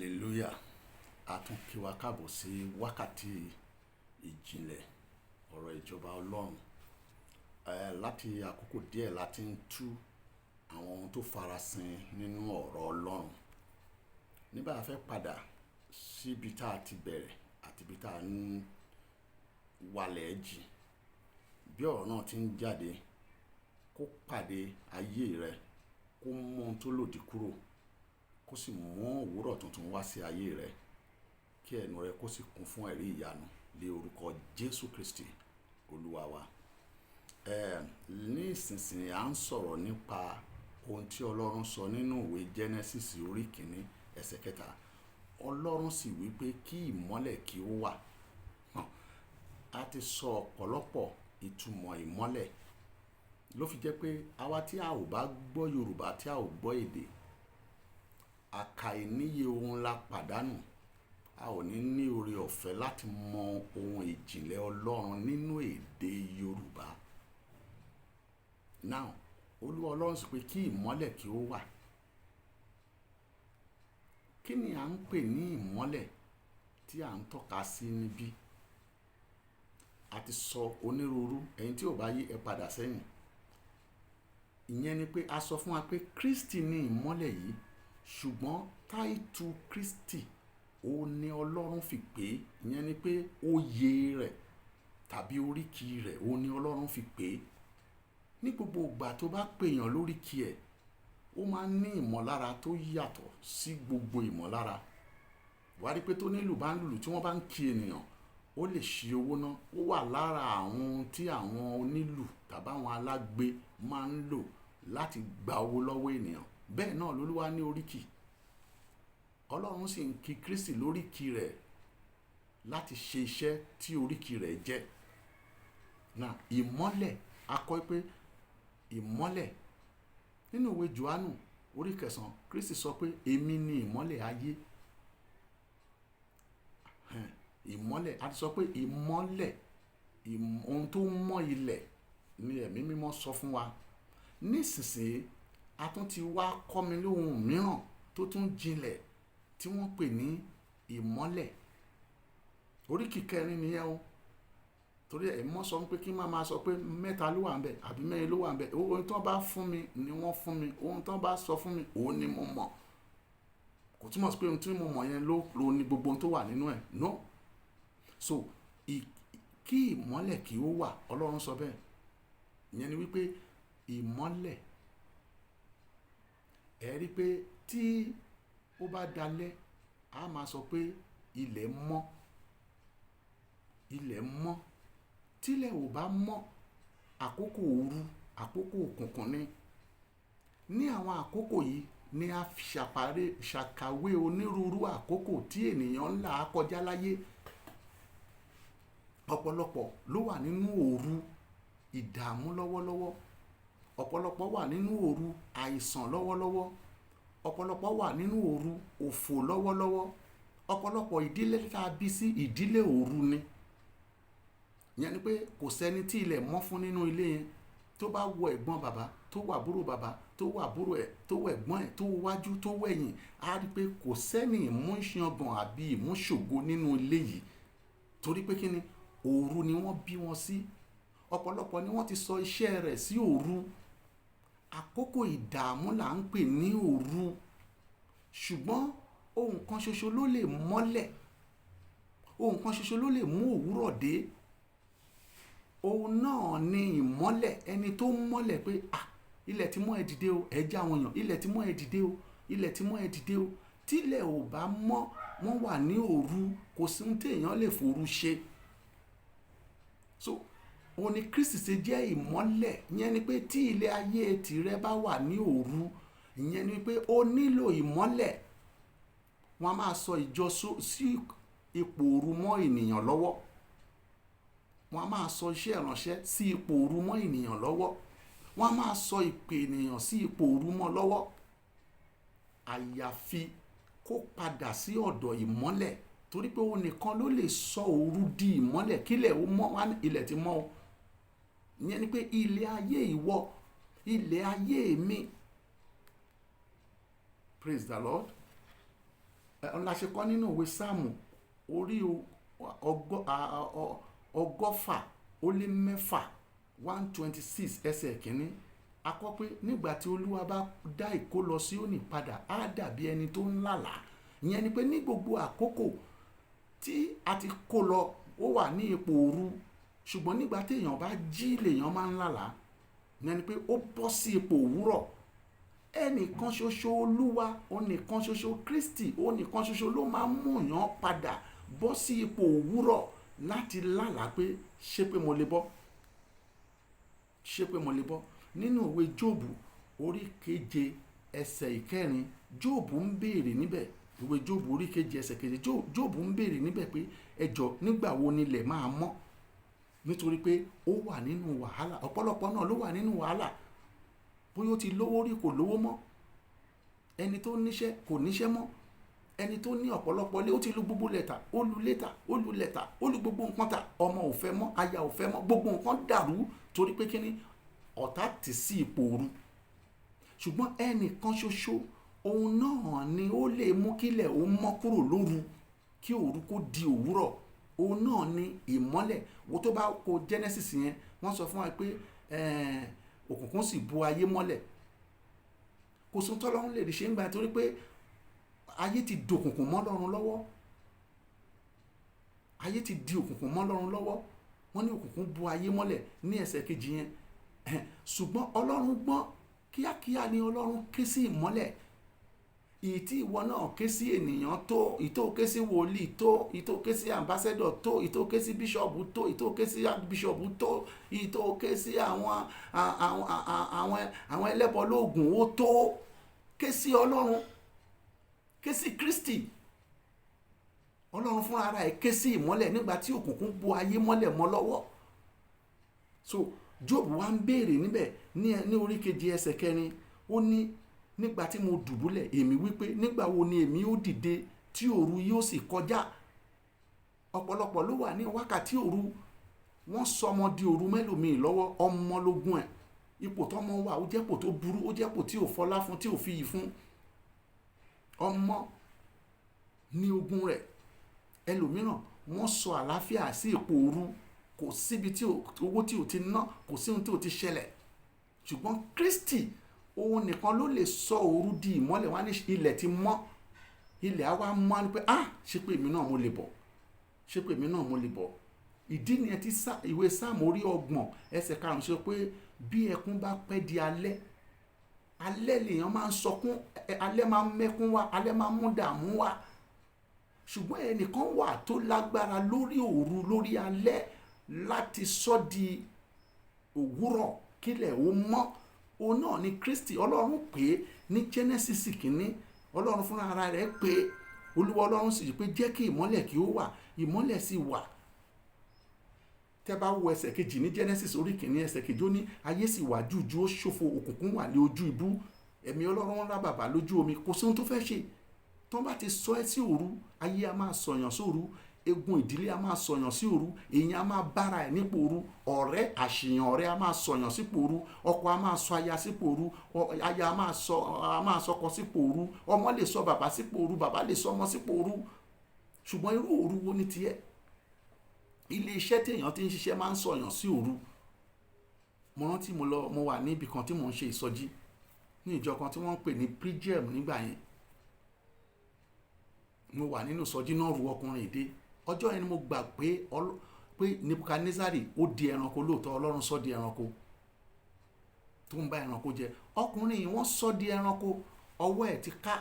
hallelujah. A tún kí wa káàbọ̀ sí wákàtí ìjìnlẹ̀ ọ̀rọ̀ ìjọba Ọlọ́run. Láti àkókò díẹ̀ láti ń tú àwọn ohun tó farasin nínú ọ̀rọ̀ Ọlọ́run. Nígbà a fẹ́ padà síbi tá a ti bẹ̀rẹ̀ àti ibi tá a ń walẹ̀ jì. Bí ọ̀rọ̀ náà ti ń jáde, kó pàdé ayé rẹ, kó mú ohun tó lòdì kúrò, kó sì mú òwúrọ̀ tuntun wá sí ayé rẹ, kí ẹnu rẹ kó sì kún fún ẹ̀rí ìyanu lé orúkọ Jésù Kristi Olúwa wa. Ní ìsinsìnyí à ń sọ̀rọ̀ nípa ohun tí Ọlọ́run sọ nínú ìwé Genesis orí kìíní ẹsẹ̀ kẹta. Ọlọ́run sì wí pé kí ìmọ́lẹ̀ kí ó wà. A ti sọ ọ̀pọ̀lọpọ̀ ìtumọ̀ ìmọ́lẹ̀, ló fi jẹ́ pé àwa tí a ò bá gbọ́ Yorùbá, tí a ò gbọ́ èdè, àkàìníye ohun la pàdánù. A ò ní oore ọ̀fẹ́ láti mọ ohun ìjìnlẹ̀ Ọlọ́run nínú èdè Yorùbá. Now, Olúwa Ọlọ́run sọ pé kí ìmọ́lẹ̀ kí ó wà. Kí ni à ń pè ní ìmọ́lẹ̀ tí à ń tọ́ka sí níbí? A ti sọ onírúurú, ẹ̀yin tí ò bá yé ẹ padà sẹ́yìn. Ìyẹn ni pé a sọ fún wa pé Kristi ni ìmọ́lẹ̀ yìí, ṣùgbọ́n táìtù Kristi ó ní Ọlọ́run fi pè é. Ìyẹn ni pé oyè rẹ̀ tàbí oríkì rẹ̀ ó ní Ọlọ́run fi pè é. Ní gbogbo ìgbà tó bá pèèyàn lóríkì ẹ̀, ó máa ń ní ìmọ̀lára tó yàtọ̀ sí gbogbo ìmọ̀lára. Wàá rí pé tó nílù bá ń lùlù, tí wọ́n bá ń kí ènìyàn, ó lè ṣí owó ná. Ó wà lára àwọn ohun tí àwọn onílù tàbí àwọn alágbe máa ń lò láti gba owó lọ́wọ́ ènìyàn. Bẹ́ẹ̀ náà l'Olúwa ní oríkì. Ọlọ́run sì ń kí Kristi lóríkì rẹ̀ láti ṣe iṣẹ́ tí oríkì rẹ̀ jẹ́. Náà ìmọ́lẹ̀, a kọ pé ìmọ́lẹ̀ nínú ìwé Jòhánù orí 9, Kristi sọ pé èmi ni ìmọ́lẹ̀ ayé. Ìmọ́lẹ̀, a ti sọ pé ìmọ́lẹ̀, ohun tó mọ́ ilẹ̀ ni Ẹ̀mí Mímọ́ sọ fún wa. Nísinsìnyí a tún ti wá kọ́ mi lóhun mìíràn tó tún jinlẹ̀ tí wọ́n pè ní ìmọ́lẹ̀. Oríkì kẹrin nìyẹn o. Torí Ẹ̀mí Mímọ́ sọ pé kí má máa sọ pé mẹ́ta ló wà ńbẹ̀ àbí mẹ́rin ló wà ńbẹ̀. Ohun tó bá fún mi ni wọ́n fún mi. Ohun tó bá sọ fún mi, òun ni mo mọ̀. Kò túmọ̀ sí pé ohun tí mo mọ̀ yẹn ló ní gbogbo ohun tó wà nínú ẹ̀. No. So kí ìmọ́lẹ̀ kí ó wà, Ọlọ́run sọ bẹ́ẹ̀. Ìyẹn ni wípé ìmọ́lẹ̀, ẹ rí pé tí ó bá dalẹ́, a máa sọ pé ilẹ̀ mọ́. Ilẹ̀ mọ́. Tílẹ̀ ò bá mọ́, àkókò òru, àkókò òkùnkùn ni. Ní àwọn àkókò yìí ni a ṣàkàwé onírúurú àkókò tí ènìyàn ń là kọjá láyé. Ọ̀pọ̀lọpọ̀ ló wà nínú òru ìdààmú lọ́wọ́lọ́wọ́. Ọ̀pọ̀lọpọ̀ wà nínú òru àìsàn lọ́wọ́lọ́wọ́. Ọ̀pọ̀lọpọ̀ wà nínú òru òfò lọ́wọ́lọ́wọ́. Ọ̀pọ̀lọpọ̀ ìdílé tá a bí sí ìdílé òru ni. Ìyẹn ni pé kò sẹ́ni tí ilẹ̀ mọ́ fún nínú ilé yẹn. Tó bá wọ ẹ̀gbọ́n bàbá, tó wà àbúrò bàbá, tó wà àbúrò ẹ̀, tó wọ ẹ̀gbọ́n ẹ̀, tó wájú, tó wẹ̀yìn, a rí pé kò sẹ́ni ìmúṣangàn àbí ìmúṣògo nínú ilé yìí. Torí pé kí ni? Òru ni wọ́n bí wọn sí. Ọ̀pọ̀lọpọ̀ ni wọ́n ti sọ iṣẹ́ rẹ̀ sí òru. Àkókò ìdààmú là ń pè ní òru. Ṣùgbọ́n ohun kan ṣoṣo ló lè mọ́lẹ̀. Ohun kan ṣoṣo ló lè mú òwúrọ̀ dé. Ohun náà ni ìmọ́lẹ̀. Ẹni tó ń mọ́lẹ̀ pé ilẹ̀ ti mọ́ ẹ dìde o, ẹ jẹ́ àwọn èèyàn, ilẹ̀ ti mọ́ ẹ dìde o, ilẹ̀ ti mọ́ ẹ dìde o. Tílẹ̀ ò bá mọ́, wọ́n wà ní òru, kò sí ohun tí èèyàn lè fòru ṣe. So òun ni Kristi ṣe jẹ́ ìmọ́lẹ̀. Ìyẹn ni pé tí ilé ayé tìrẹ bá wà ní òru, ìyẹn ni pé ó nílò ìmọ́lẹ̀. Wọ́n á máa sọ ìjọ sí ipò òru mọ́ ènìyàn lọ́wọ́. Wọ́n á máa sọ iṣẹ́ ìránṣẹ́ sí ipò òru mọ́ ènìyàn lọ́wọ́. Wọ́n á máa sọ ìpè ènìyàn sí ipò òru mọ́ lọ́wọ́. Àyàfi kó padà sí ọ̀dọ̀ ìmọ́lẹ̀. Torí pé òun nìkan ló lè sọ òru di ìmọ́lẹ̀. Kílẹ̀ ó mọ́, wá ní ilẹ̀ ti mọ́ o. Ìyẹn ni pé ilé ayé ìwọ, ilé ayé mi. Praise the Lord. la ṣe kọ́ nínú ìwé sáàmù orí ọgọ́fà ó lé mẹ́fà 126 ẹsẹ̀ kìíní a kọ pé nígbà tí olúwa bá dá ìkólọ Síónì padà á dàbí ẹni tó ń lálàá. ìyẹn ni pé ní gbogbo àkókò tí a ti kó lọ ó wà ní ipò òru, ṣùgbọ́n nígbà tí èèyàn bá jí lèèyàn máa ń lálàá. ìyẹn ni pé ó bọ́ sí ipò òwúrọ̀. ẹnìkan ṣoṣo olúwa, onìkan ṣoṣo Kristi, onìkan ṣoṣo ló máa ń mú èèyàn padà bọ́ sí ipò òwúrọ̀ láti lálàá pé ṣé pé mo lè bọ́, ṣé pé mo lè bọ́. nínú ìwé Jóòbù orí keje ẹsẹ̀ ìkẹrin, Jóòbù ń béèrè níbẹ̀, ìwé Jóòbù orí keje ẹsẹ̀ keje, Jóòbù ń béèrè níbẹ̀ pé ẹjọ́ nígbà wo nílẹ̀ máa mọ́, nítorí pé ó wà nínú wàhálà. ọ̀pọ̀lọpọ̀ náà ló wà nínú wàhálà, bóyá ó ti lówó rí kò lówó mọ́, ẹni tó níṣẹ́ kò níṣẹ́ mọ́, ẹni tó ní ọ̀pọ̀lọpọ̀ lé ó ti lu gbogbo lẹ́tà, ó lu lẹ́tà, ó lu lẹ́tà, ó lu gbogbo nǹkan tà, ọmọ ò fẹ́ mọ́, aya ò fẹ́ mọ́, gbogbo nǹkan dàrú torí pé kíní ọ̀tá tì sí ipò òru. ṣùgbọ́n ẹnìkan ṣoṣo òun náà ni ó lè mú kílẹ̀ ó mọ́ kúrò lóru kí òru kó di òwúrọ̀. òun náà ni ìmọ́lẹ̀. wo tó bá kó Genesis yẹn wọ́n sọ fún wa pé òkùnkùn sì bo ayé mọ́lẹ̀. kò sún tọ́lọ́run lè ṣe ń gbà torí pé ayé ti di òkùnkùn mọ́ Ọlọ́run lọ́wọ́. ayé ti di òkùnkùn mọ́ Ọlọ́run lọ́wọ́. wọ́n ní òkùnkùn bo ayé mọ́lẹ̀ ní ẹsẹ̀ kejì yẹn. ṣùgbọ́n Ọlọ́run gbọ́n, kíákíá ni Ọlọ́run ké sí ìmọ́lẹ̀. ìyí tí ìwọ náà ké sí ènìyàn tó, ìtò ké sí wòlíì tó, ìtò ké sí ambassador tó, ìtò ké sí bíṣọ̀bù tó, ìtò ké sí bíṣọ̀bù tó, ìtò ké sí àwọn ẹlẹ́bọ lóògùn ó tó. ké sí Ọlọ́run, ké sí Kristi. Ọlọ́run fúnra rẹ̀ ké sí ìmọ́lẹ̀ nígbà tí òkùnkùn bo ayé mọ́lẹ̀ mọ́ lọ́wọ́. so Jóòbù wá ń béèrè níbẹ̀ ní orí kejì ẹsẹ̀ kẹrin, ó ní nígbà tí mo dùbúlẹ̀ èmi wípé nígbà wo ni èmi ó dìde tí òru yóò sì kọjá. ọ̀pọ̀lọpọ̀ ló wà ní wákàtí òru, wọ́n sọ ọmọ di òru mẹ́lòmíì lọ́wọ́, ọmọ lógún ẹ̀. ipò tọ́mọ wà ó jẹ́pò tó burú, ó jẹ́pò tí ò fọlá fún, tí ò fi yìí fún. ọmọ ní ogún rẹ̀. ẹlòmíràn wọ́n sọ àlàáfíà sí ipò òru, kò síbi tí owó tí ò ti ná, kò sí ohun tí ò ti ṣẹlẹ̀. ṣùgbọ́n Kristi òun nìkan ló lè sọ òru di ìmọ́lẹ̀. wá ní ilẹ̀ ti mọ́, ilẹ̀ á wá mọ́ ni pé ṣé pé èmi náà mo lè bọ̀, ṣé pé èmi náà mo lè bọ̀. ìdí nìyẹn tí ìwé Sáàmù orí 30 ẹsẹ̀ 5 sọ pé bí ẹkún bá pẹ́ di alẹ́, alẹ́ lèèyàn máa ń sọkún, alẹ́ máa ń mẹ́kún wá, alẹ́ máa ń mú dààmú wá. ṣùgbọ́n ẹnìkan wà tó lágbára lórí òru, lórí alẹ́, láti sọ di òwúrọ̀ kílẹ̀ ó mọ́. òun náà ni Kristi. Ọlọ́run pè é ní Genesis kìíní, Ọlọ́run fúnra ara rẹ̀ pé Olúwa Ọlọ́run sì pé jẹ́ kí ìmọ́lẹ̀ kí ó wà, ìmọ́lẹ̀ sì wà. tẹ́ bá wo ẹsẹ̀ kejì ní Genesis orí kìíní ẹsẹ̀ kejì, ó ní ayé sì wà jújú, ó ṣòfo, òkùnkùn wà lé ojú ibú, ẹ̀mí Ọlọ́run ń rá bàbà lójú omi. kò sí ohun tó fẹ́ ṣe. tó bá ti sọ ẹ́ sí òru, ayé a máa sọ̀yàn sóru, egun ìdílé a máa sọ̀yàn sí òru, èèyàn a máa bára ẹ̀ nípò òru, ọ̀rẹ́ àṣìyàn ọ̀rẹ́ a máa sọ̀yàn sípò òru, ọkọ a máa sọ aya sípò òru, aya a máa sọkọ sípò òru, ọmọ lè sọ bàbá sípò òru, bàbá lè sọ ọmọ sípò òru. ṣùgbọ́n irú òru wo ni tiẹ̀? ilé iṣẹ́ tí èèyàn ti ń ṣiṣẹ́ máa ń sọ̀yàn sí òru. mo rántí mo wà níbi kan tí mò ń ṣe ìsọjí ní ìjọ kan tí wọ́n ń pè ní Prigem nígbà yẹn. mo wà nínú ìsọjí náà, ru ọkùnrin èdè. ọjọ́ yẹn ni mo gbà pé Nebukadnezari ó di ẹranko lóòótọ́, Ọlọ́run sọ di ẹranko tó ń bá ẹranko jẹ. ọkùnrin yìí wọ́n sọ di ẹranko, ọwọ́ ẹ̀ ti ká,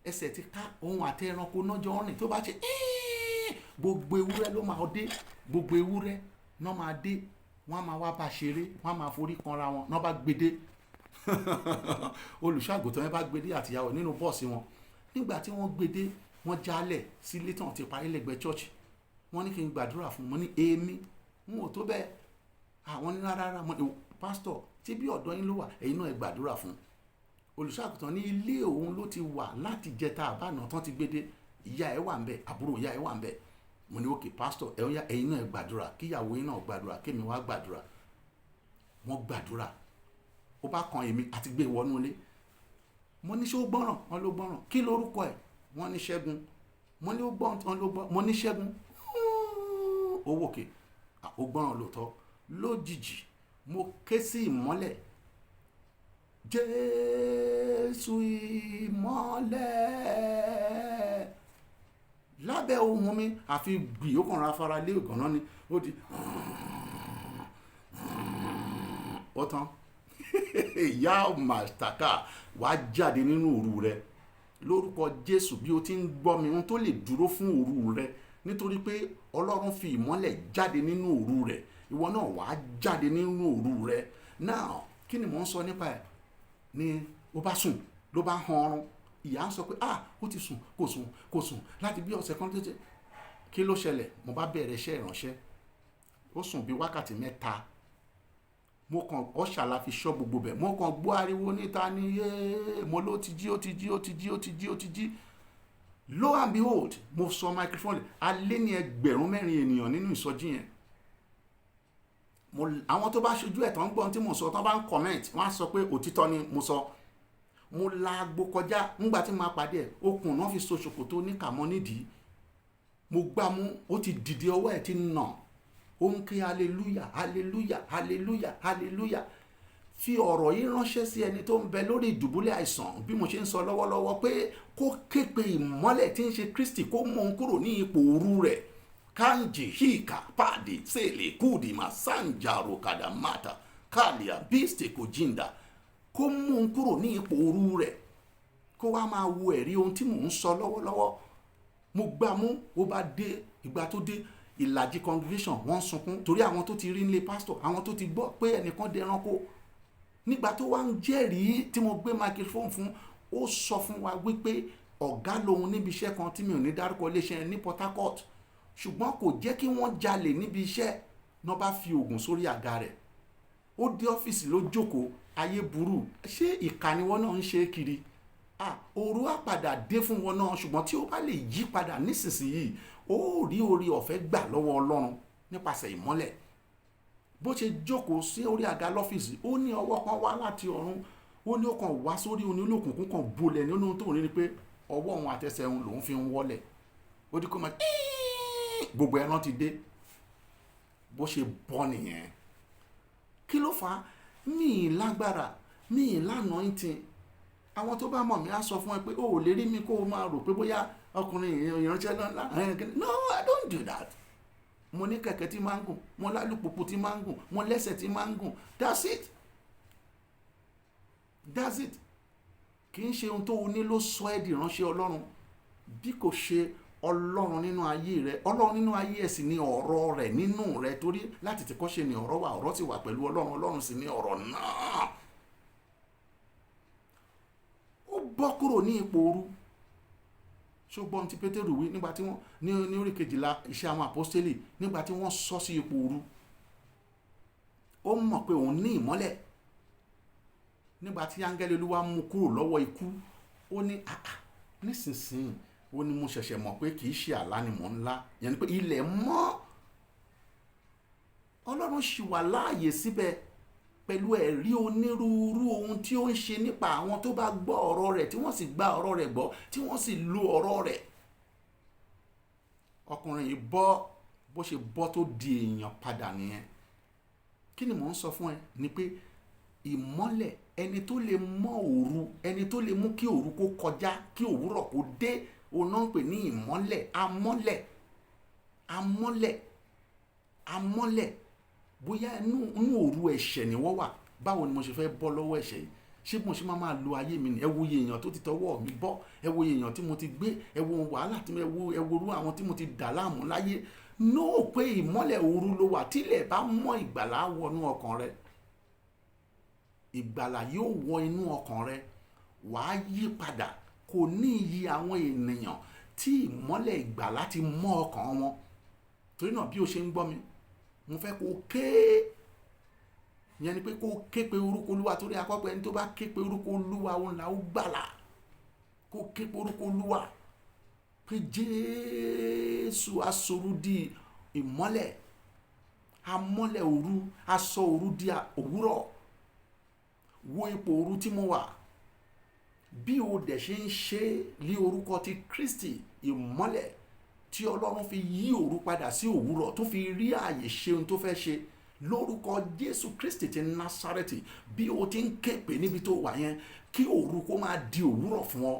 ẹsẹ̀ ti ká, òun àti ẹranko náà jọ rìn. tó bá ṣe gbogbo ewúrẹ́ ló máa dé, gbogbo ewúrẹ́ náà máa dé, wọ́n á máa wá bá ṣeré, wọ́n á máa forí kanra wọn, náà bá gbede olùṣọ́àgùntàn yẹn bá gbede àtìyàwó nínú bọ́ọ̀sì wọn. nígbà tí wọ́n gbede, wọ́n jálẹ̀ sí ilé tán ti parí lẹ́gbẹ̀ẹ́ chọ́ọ̀chì. wọ́n ní kí n gbàdúrà fún wọn ní èmi n ò tó bẹ́ẹ̀. àwọn ní rárá, mo ní pásítọ̀ tí bí ọ̀dọ́ yín ló wà, ẹ̀yin náà ẹ gbàdúrà fún. olùṣọ́àgùntàn ní ilé òun ló ti wà láti jẹta àbáná tán ti gbede, ìyá ẹ̀ wà ń bẹ̀, àbúrò ìyá ẹ̀ wà ń bẹ̀. mo ní òkè pásítọ̀ ẹ̀yin náà ẹ gbàdúrà, kíyàwó yín náà gbàdúrà, kémi wá gbàdúrà. wọ́n gbàdúrà, ó bá kan èmi àti gbé wọnú ilé. mo ní ṣé ó gbọ́ràn? wọ́n ló gbọ́ràn. kí lorúkọ ẹ̀? wọ́n ní Ṣẹ́gun. mo ní ó gbọ́n tán ló gbọ́, mo ní Ṣẹ́gun owó òkè ó gbọ́n lóòótọ́. Lójijì mo ké sí ìmọ́lẹ̀, Jésù ìmọ́lẹ̀, lábẹ́ ohùn mi àfi gbì ó kàn ra fara lé ìgànná ni, ó di ó tán. Ìyá màtàkà wá jáde nínú òru rẹ lórúkọ Jésù. Bí o ti ń gbọ́ mi, ohun tó lè dúró fún òru rẹ, nítorí pé Ọlọ́run fi ìmọ́lẹ̀ jáde nínú òru rẹ, ìwọ náà wàá jáde nínú òru rẹ. Now kí ni mò ń sọ nípa ẹ̀? Ni ó bá sùn ló bá han ọrùn. Ìyá ń sọ pé ó ti sùn kò sùn láti bí ọ̀sẹ̀ kan tètè. Kí ló ṣẹlẹ̀? Mo bá bẹ̀rẹ̀ iṣẹ́ ìránṣẹ́. Ó sùn bí wákàtí 3. Mo kàn ọ̀ṣà la fi ṣọ́ gbogbo bẹ̀. Mo kàn gbọ́ ariwo níta ni mo ló ti jí. Lo and behold, mo sọ microphone alẹ́ ní 4,000 ènìyàn nínú ìsọjí yẹn. Àwọn tó bá ṣojú ẹ̀ tán gbọ́n tí mo sọ, tán bá ń comment, wọ́n á sọ pé òtítọ́ ni mo sọ. Mo la agbo kọjá nígbà tí màá pàdé ẹ̀, okùn náà fi so ṣòkòtò oníkàmọ́ nídìí. Mo gbá mú, ó ti dìde, ọwọ́ ẹ̀ ti nà. Ó ń ké hallelujah hallelujah hallelujah hallelujah. Fi ọ̀rọ̀ yìí ránṣẹ́ sí ẹni tó ń bẹ lórí ìdùbúlẹ̀ àìsàn bí mo ṣe ń sọ lọ́wọ́lọ́wọ́ pé kó képe ìmọ́lẹ̀ tí ń ṣe Kristi kó mú un kúrò ní ipò òru rẹ̀. Kanji hika padi sele kudi masanjaro kadamata kalia biste kojinda. Kó mú un kúrò ní ipò òru rẹ̀, kó wá máa wo ẹ̀rí ohun tí mò ń sọ lọ́wọ́lọ́wọ́. Mo gbá mú, ó bá dé, ìgbà tó dé ìlàjì congregation wọ́n sunkún torí àwọn tó ti rí nílé pastor, àwọn tó ti gbọ́ pé ẹnìkan dẹranko. Nígbà tó wá ń jẹ́rìí tí mo gbé microphone fún, ó sọ fún wa wípé ọ̀gá lòun níbi iṣẹ́ kan tí mi ò ní dárúkọ iléeṣẹ́ ní Port Harcourt, ṣùgbọ́n kò jẹ́ kí wọ́n jalè níbi iṣẹ́, náà bá fi oògùn sórí àga rẹ̀. Ó dé ọ́fíìsì ló jókòó, ayé burú. Ṣé ìkà ni wọ́n náà ń ṣe kiri? Òru á padà dé fún wọn náà, ṣùgbọ́n tí ó bá lè yí padà nísinsìnyí, ó rí orí ọ̀fẹ́ gbà lọ́wọ́ Ọlọ́run nípasẹ̀ ìmọ́lẹ̀. Bó ṣe jókòó sí orí àga lọ́fíìsì, ó ní ọwọ́ kan wá láti ọ̀run, ó ní ó kàn wá sórí oní olókùnkùn kan bolẹ̀ ní ohun tó rí ni pé ọwọ́ òun àtẹsẹ̀ òun lòun fi ń wọlẹ̀. Ó dí kó máa gbogbo ẹran ti dé. Bó ṣe bọ́ nìyẹn. Kí ló fà á? Mi ì lágbára, mi ì lánàá ìtì. Àwọn tó bá mọ̀ mí á sọ fún ẹ pé ó ò lè rí mi kó o máa rò pé bóyá ọkùnrin ìránṣẹ́ ńlá. No, I don't do that. Mo ní kẹ̀kẹ́ tí máa ń gùn, mo lálùpùpù tí máa ń gùn, mo lẹ́sẹ̀ tí máa ń gùn. That's it. Kì í ṣe ohun tó o ní ló sọ ẹ́ di ìránṣẹ́ Ọlọ́run, bí kò ṣe Ọlọ́run nínú ayé rẹ. Ọlọ́run nínú ayé ẹ̀ sì ni ọ̀rọ̀ rẹ̀ nínú rẹ, torí láti ti kọ́ ṣe ni ọ̀rọ̀ wà, ọ̀rọ̀ sì wà pẹ̀lú Ọlọ́run, Ọlọ́run sì ni ọ̀rọ̀ náà. Ó bọ́ kúrò ní ipò òru. Ṣùgbọ́n tí Pétérù wí nígbà tí wọ́n ní orí 12 iṣẹ́ àwọn àpọ́stélì, nígbà tí wọ́n sọ sí ipò òru, ó mọ̀ pé òun ní ìmọ́lẹ̀. Nígbà tí áńgẹ́lì Olúwa mú kúrò lọ́wọ́ ikú, ó ní nísinsìnyí, ó ní mo ṣẹ̀ṣẹ̀ mọ̀ pé kì í ṣe àlá ni mò ń lá. Yẹn ni pé ilẹ̀ mọ́. Ọlọ́run ṣì wà láàyè síbẹ̀ pẹ̀lú ẹ̀rí onírúurú ohun tí ó ń ṣe nípa àwọn tó bá gbọ́ ọ̀rọ̀ rẹ̀, tí wọ́n sì gba ọ̀rọ̀ rẹ̀ gbọ́, tí wọ́n sì lo ọ̀rọ̀ rẹ̀. Ọkùnrin yìí bọ́, bó ṣe bọ́ tó di èèyàn padà nìyẹn. Kí ni mò ń sọ fún ẹ? Ni pé ìmọ́lẹ̀, ẹni tó lè mọ́ òru, ẹni tó lè mú kí òru kó kọjá, kí òwúrọ̀ kó dé, òun náà ń pè ní ìmọ́lẹ̀. Amọ́lẹ̀. Bóyá inú òru ẹ̀ṣẹ̀ ni wọ́n wà, báwo ni mo ṣe fẹ́ bọ́ lọ́wọ́ ẹ̀ṣẹ̀ yìí? Ṣé mo ṣe máa lo ayé mi ni? Ẹ wo iye èèyàn tó ti tọwọ́ mi bọ́, ẹ wo iye èèyàn tí mo ti gbé, ẹ wo wàhálà tí ẹ wo irú àwọn tí mo ti dà láàmú láyé. Nóò pé ìmọ́lẹ̀ òru ló wà, tílẹ̀ bá mọ́ ìgbàlà wọnú ọkàn rẹ. Ìgbàlà yóò wọ inú ọkàn rẹ, wàá yí padà. Kò ní iye àwọn ènìyàn tí ìmọ́lẹ̀ ìgbàlà ti mọ́ ọkàn wọn. Torí náà bí o ṣe ń gbọ́ mi, mo fẹ́ kó ké, ìyẹn ni pé kó ké pe orúkọ Olúwa, torí akọ́pẹ́ ẹni tó bá ké pe orúkọ Olúwa òun là ó gbàlà. Kó ké pe orúkọ Olúwa pé Jésù aṣòru di ìmọ́lẹ̀, amọ́lẹ̀ òru, aṣọ òru di òwúrọ̀. Wo ipò òru tí mo wà, bí o dẹ̀ ṣe ń ṣe ní orúkọ ti Kristi, ìmọ́lẹ̀ tí Ọlọ́run fi yí òru padà sí òwúrọ̀, tó fi rí ààyè ṣe ohun tó fẹ́ ṣe lórúkọ Jésù Kristi ti Násárẹ́tì. Bí o ti ń képe níbi tó wà yẹn, kí òru kó máa di òwúrọ̀ fún ọ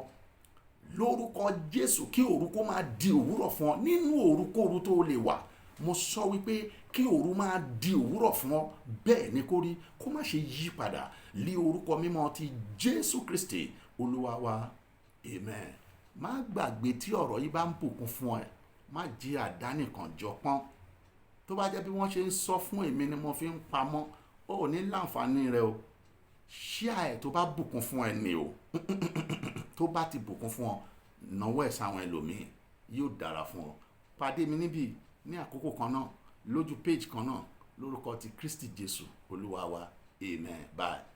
lórúkọ Jésù. Kí òru kó máa di òwúrọ̀ fún ọ nínú òrukóru tó lè wà. Mo sọ wípé kí òru máa di òwúrọ̀ fún ọ, bẹ́ẹ̀ ni kó rí, kó má ṣe yí padà ní orúkọ mímọ́ ti Jésù Kristi Olúwa wa. Amen. Má gbàgbé, tí ọ̀rọ̀ yìí bá ń bùkún fún ẹ, má jí àdánìkànjọpọ́n. Tó bá jẹ́ bí wọ́n ṣe ń sọ fún èmi ni mo fi ń pamọ́, ó ò ní láǹfààní rẹ o. Ṣíà ẹ̀ tó bá bùkún fún ẹ ni o. Tó bá ti bùkún fún ọ, náwó ẹ̀ sáwọn ẹlòmíì, yóò dára fún ọ. Pàdé mi níbí ní àkókò kan náà, lójú page kan náà, lórúkọ ti Kristi Jésù Olúwa wa. Amen. Bye.